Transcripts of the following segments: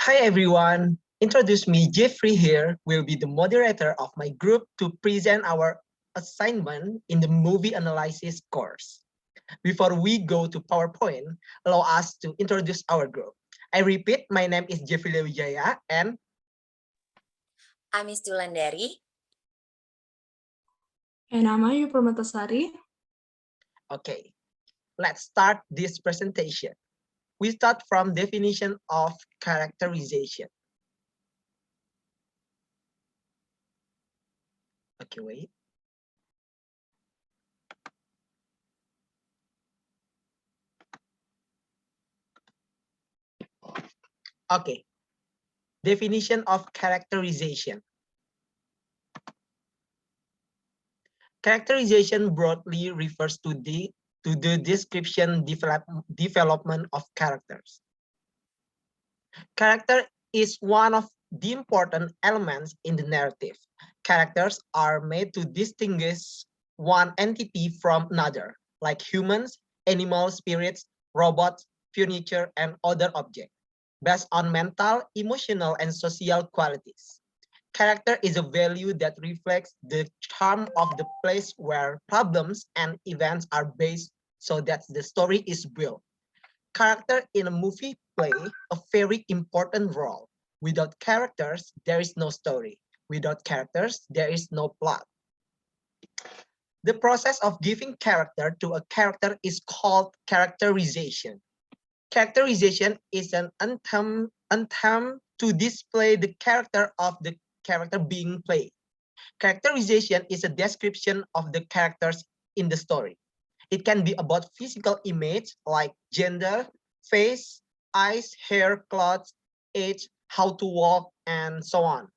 Hi everyone, introduce me Jefry here, will be the moderator of my group to present our assignment in the movie analysis course. Before we go to PowerPoint, allow us to introduce our group. I repeat, my name is Jefry Liawijaya and I'm Istiwulandari. And I'm Permata. Okay, let's start this presentation. We start from definition of characterization. Okay, wait. Okay, definition of characterization. Characterization broadly refers to the description development of characters. Character is one of the important elements in the narrative. Characters are made to distinguish one entity from another, like humans, animals, spirits, robots, furniture, and other objects, based on mental, emotional, and social qualities. Character is a value that reflects the charm of the place where problems and events are based so that the story is built. Character in a movie play a very important role. Without characters, there is no story. Without characters, there is no plot. The process of giving character to a character is called characterization. Characterization is an attempt to display the character of the character being played. Characterization is a description of the characters in the story. It can be about physical image like gender, face, eyes, hair, clothes, age, how to walk, and so on.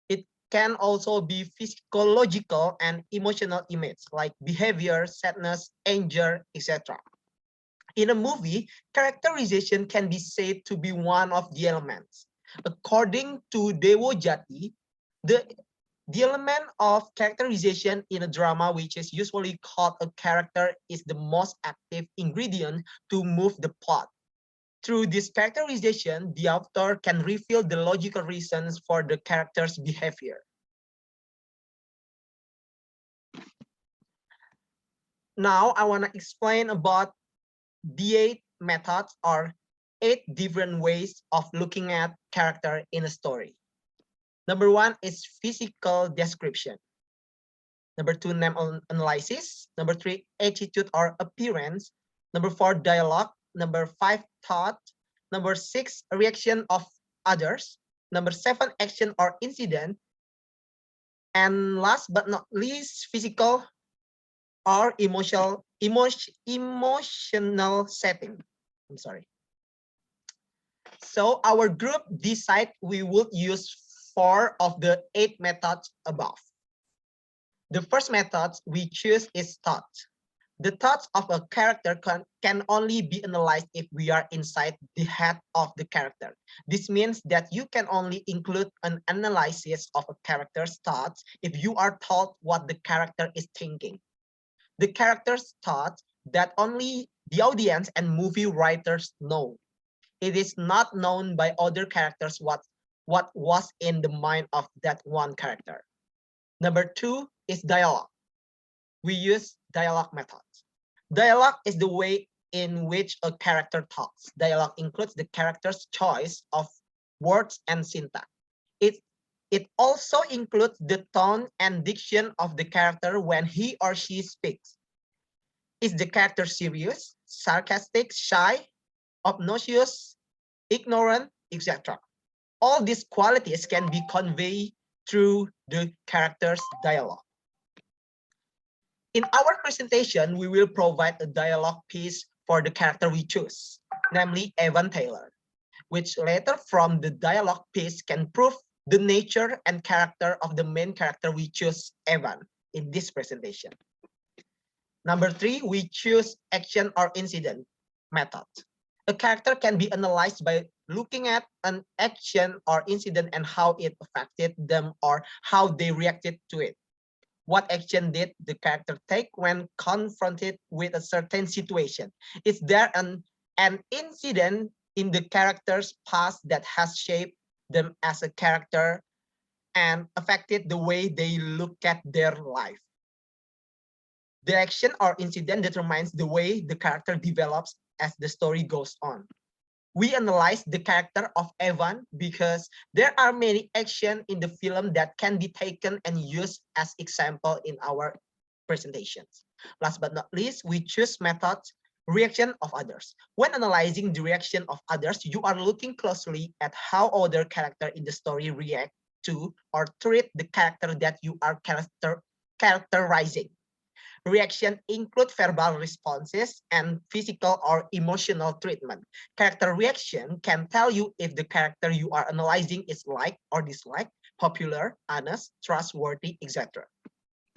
It can also be physiological and emotional image like behavior, sadness, anger, etc. In a movie, characterization can be said to be one of the elements. According to Dewo-Jati, the element of characterization in a drama, which is usually called a character, is the most active ingredient to move the plot. Through this characterization, the author can reveal the logical reasons for the character's behavior. Now, I want to explain about the 8 methods or 8 different ways of looking at character in a story. Number 1 is physical description. Number 2, name analysis. Number 3, attitude or appearance. Number 4, dialogue. Number 5, thought. Number 6, reaction of others. Number 7, action or incident. And last but not least, physical or emotional setting. I'm sorry. So our group decide we would use 4 of the 8 methods above. The first method we choose is thought. The thoughts of a character can only be analyzed if we are inside the head of the character. This means that you can only include an analysis of a character's thoughts if you are told what the character is thinking. The character's thoughts that only the audience and movie writers know. It is not known by other characters what was in the mind of that one character. Number 2 is dialogue. We use dialogue methods. Dialogue is the way in which a character talks. Dialogue includes the character's choice of words and syntax. It also includes the tone and diction of the character when he or she speaks. Is the character serious, sarcastic, shy, obnoxious, ignorant, etc.? All these qualities can be conveyed through the character's dialogue. In our presentation, we will provide a dialogue piece for the character we choose, namely Evan Taylor, which later from the dialogue piece can prove the nature and character of the main character we choose, Evan, in this presentation. Number 3, we choose action or incident method. A character can be analyzed by looking at an action or incident and how it affected them or how they reacted to it. What action did the character take when confronted with a certain situation? Is there an incident in the character's past that has shaped them as a character and affected the way they look at their life. The action or incident determines the way the character develops as the story goes on. We analyze the character of Evan because there are many actions in the film that can be taken and used as example in our presentations. Last but not least, we choose methods reaction of others. When analyzing the reaction of others, you are looking closely at how other character in the story react to or treat the character that you are characterizing. Reaction include verbal responses and physical or emotional treatment. Character reaction can tell you if the character you are analyzing is like or dislike, popular, honest, trustworthy, etc.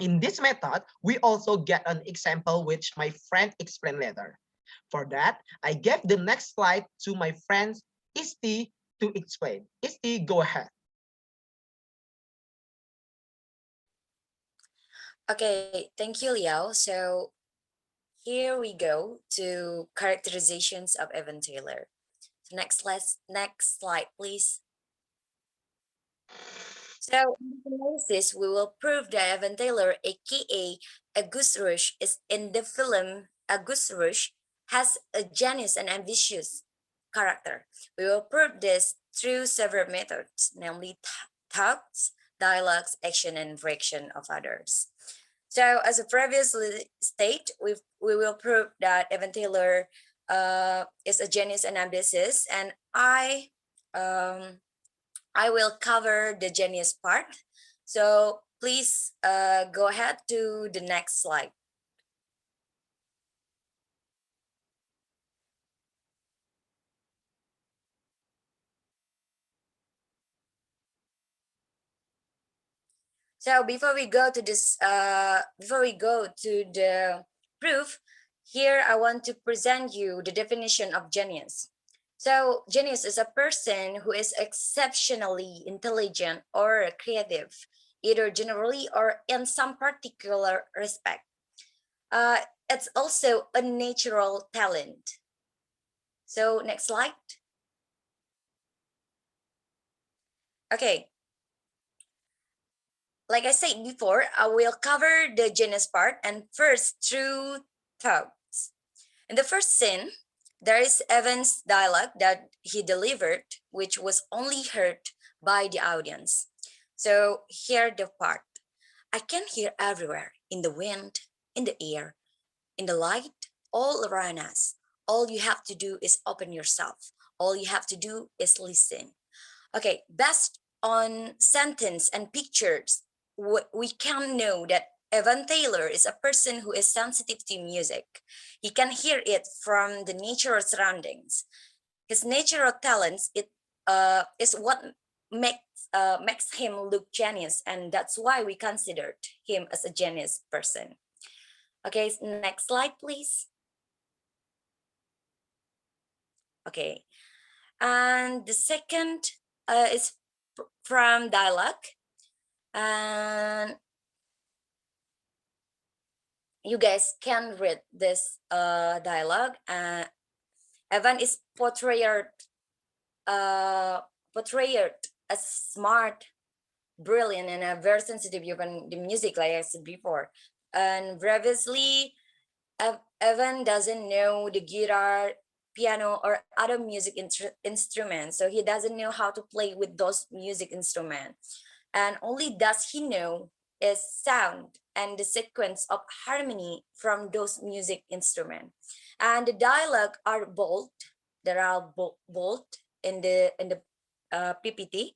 In this method, we also get an example which my friend explained later. For that, I gave the next slide to my friend Isti to explain. Isti, go ahead. Okay, thank you, Liao. So here we go to characterizations of Evan Taylor. So next slide, please. So in this analysis, we will prove that Evan Taylor, aka Agus Rush, is in the film Agus Rush has a genius and ambitious character. We will prove this through several methods, namely thoughts, dialogues, action, and reaction of others. So as a previously stated, we will prove that Evan Taylor is a genius and ambitious, and I will cover the genius part. So please go ahead to the next slide. So before we go to the proof, here I want to present you the definition of genius. So genius is a person who is exceptionally intelligent or creative, either generally or in some particular respect. It's also a natural talent. So next slide. Okay, like I said before, I will cover the genus part and first through thoughts. In the first scene, there is Evan's dialogue that he delivered, which was only heard by the audience. So here the part. I can hear everywhere, in the wind, in the air, in the light, all around us. All you have to do is open yourself. All you have to do is listen. Okay, based on sentence and pictures, we can know that Evan Taylor is a person who is sensitive to music. He can hear it from the natural surroundings. His natural talents is what makes him look genius, and that's why we considered him as a genius person. Okay, next slide, please. Okay, and the second is from dialogue, and you guys can read this dialogue. Evan is portrayed as smart, brilliant, and very sensitive even the music, like I said before. And previously, Evan doesn't know the guitar, piano, or other music instruments, so he doesn't know how to play with those music instruments. And only does he know is sound and the sequence of harmony from those music instruments. And the dialogue are bold. There are bold in the PPT.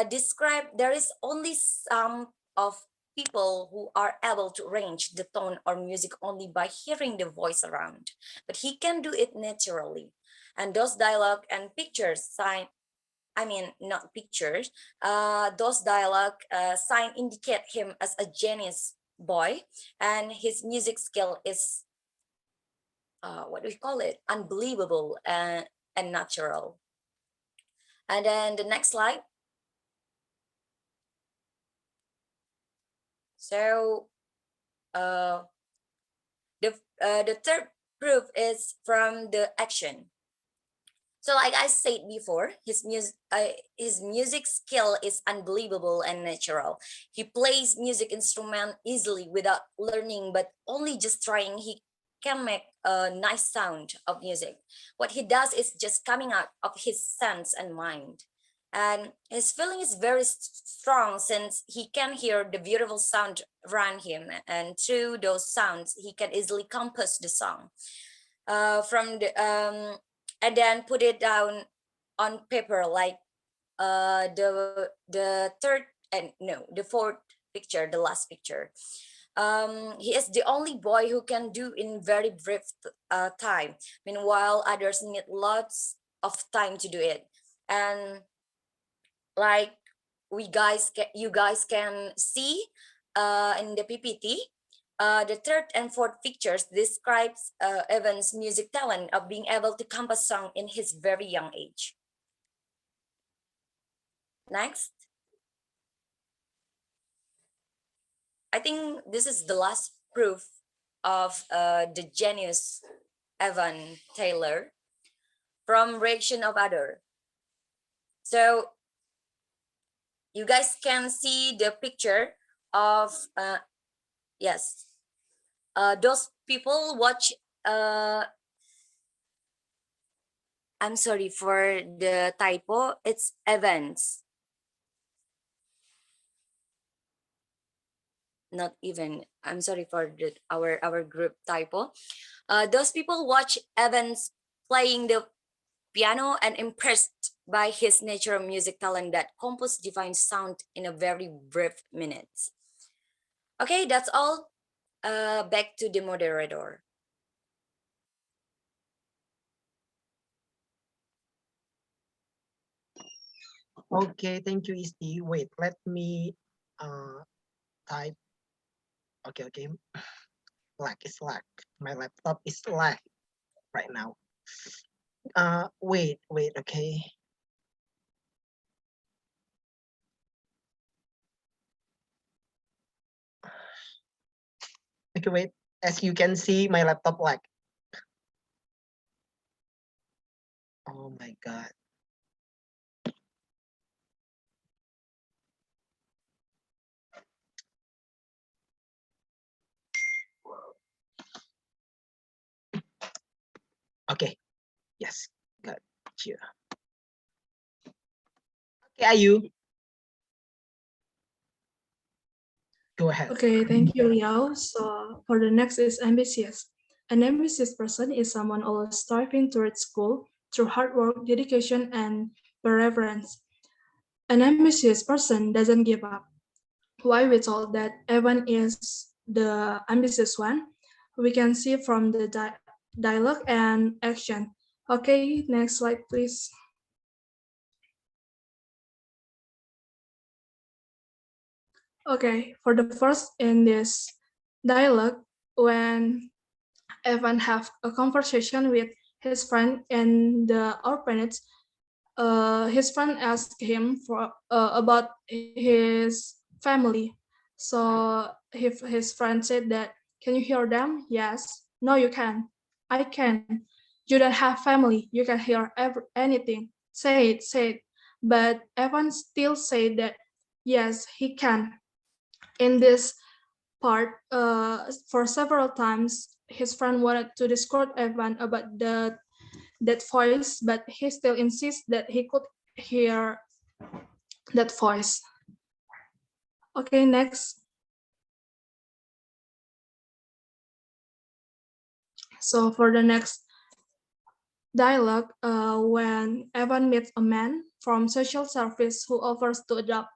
Describe there is only some of people who are able to range the tone or music only by hearing the voice around, but he can do it naturally. And those dialogue and pictures sign, I mean, not pictures, those dialogue sign indicate him as a genius boy, and his music skill is, what do we call it, unbelievable and natural. And then the next slide. So the third proof is from the action. So, like I said before, his music skill is unbelievable and natural. He plays music instrument easily without learning, but only just trying. He can make a nice sound of music. What he does is just coming out of his sense and mind. And his feeling is very strong since he can hear the beautiful sound around him, and through those sounds, he can easily compose the song from the and then put it down on paper, like the third and no the fourth picture, the last picture. He is the only boy who can do in very brief time, meanwhile others need lots of time to do it. And like you guys can see in the PPT, the third and fourth pictures describes Evan's music talent of being able to compose song in his very young age. Next, I think this is the last proof of the genius Evan Taylor from reaction of other. So you guys can see the picture of yes, those people watch. I'm sorry for the typo. It's events, not even. I'm sorry for our group typo. Those people watch Evans playing the piano and impressed by his natural music talent that compose divine sound in a very brief minutes. Okay, that's all. Back to the moderator. Okay, thank you, Isti. Wait, let me type. Okay, okay. Lag is lag. My laptop is lag right now. Wait, okay. Okay, wait. As you can see, my laptop lag. Oh my God. Okay, yes, got you. Okay, Ayu, go ahead. Okay, thank you, Liao. So for the next is ambitious. An ambitious person is someone always striving towards goal through hard work, dedication, and perseverance. An ambitious person doesn't give up. Why we told that Evan is the ambitious one? We can see from the dialogue and action. Okay, next slide, please. Okay, for the first in this dialogue, when Evan have a conversation with his friend in the orphanage. His friend asked him for about his family. So his friend said that, "Can you hear them?" Yes. No, you can. I can. You don't have family. You can hear anything. Say it. But Evan still said that yes, he can. In this part, for several times, his friend wanted to discourage Evan about that voice, but he still insists that he could hear that voice. Okay, next. So for the next dialogue, when Evan meets a man from social service who offers to adopt,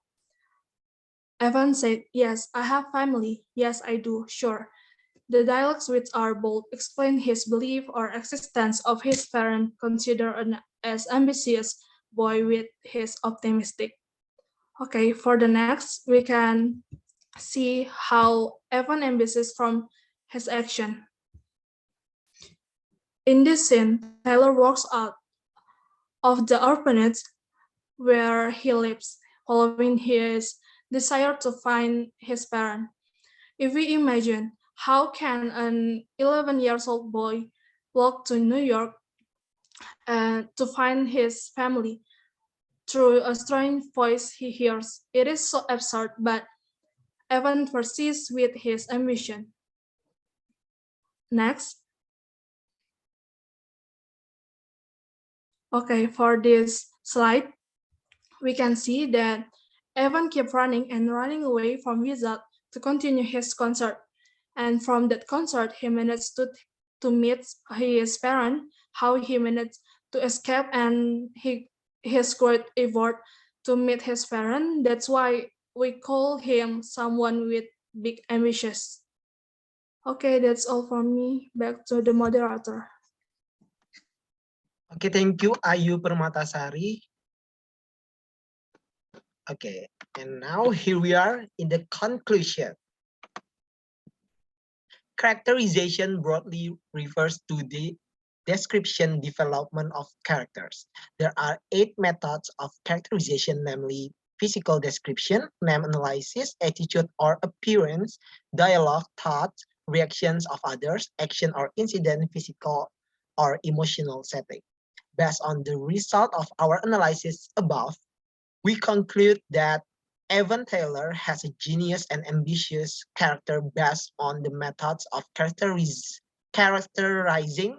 Evan said, "Yes, I have family. Yes, I do. Sure." The dialogues which are bold explain his belief or existence of his parent considered as ambitious boy with his optimistic. Okay, for the next, we can see how Evan ambitious from his action. In this scene, Tyler walks out of the orphanage where he lives, following his desire to find his parent. If we imagine how can an 11 years old boy walk to New York to find his family through a strange voice he hears. It is so absurd, but Evan persists with his ambition. Next. Okay, for this slide, we can see that Evan kept running and running away from Wizard to continue his concert. And from that concert, he managed to meet his parents, how he managed to escape, and his great effort to meet his parents. That's why we call him someone with big ambitions. Okay, that's all from me. Back to the moderator. Okay, thank you, Ayu Permatasari. Okay, and now here we are in the conclusion. Characterization broadly refers to the description development of characters. There are 8 methods of characterization, namely physical description, name analysis, attitude or appearance, dialogue, thoughts, reactions of others, action or incident, physical or emotional setting. Based on the result of our analysis above, we conclude that Evan Taylor has a genius and ambitious character based on the methods of characterizing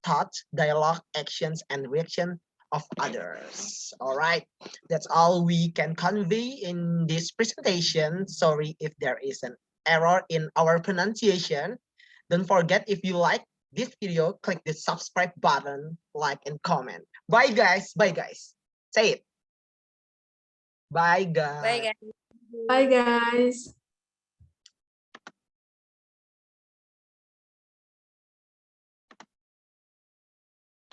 thoughts, dialogue, actions, and reaction of others. All right, that's all we can convey in this presentation. Sorry if there is an error in our pronunciation. Don't forget, if you like this video, click the subscribe button, like, and comment. Bye, guys. Bye, guys. Say it. Bye, guys. Bye, guys. Bye, guys.